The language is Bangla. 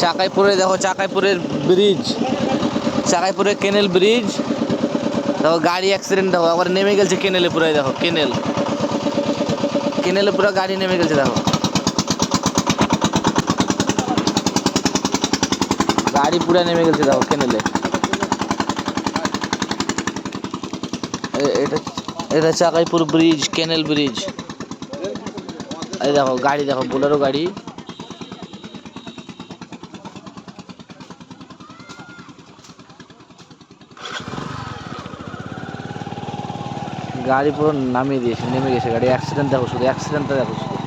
চাকাইপুরে দেখো, চাকাইপুরের ব্রিজ, চাকাইপুরের কেনেল ব্রিজ। দেখো গাড়ি অ্যাক্সিডেন্ট, দেখো আবার নেমে গেছে কেনেলে পুরো, দেখো কেনেল, কেনেলে পুরো গাড়ি নেমে গেছে। দেখো গাড়ি পুরো নেমে গেছে, দেখো কেনেলে। এটা এটা চাকাইপুর ব্রিজ, কেনেল ব্রিজ। এই দেখো গাড়ি, দেখো বোলেরো গাড়ি। গাড়ি পুরো নামিয়ে দিয়েছে, নেমে গেছে গাড়ি। অ্যাক্সিডেন্ট দেখো, শুধু অ্যাক্সিডেন্টটা দেখো শুধু।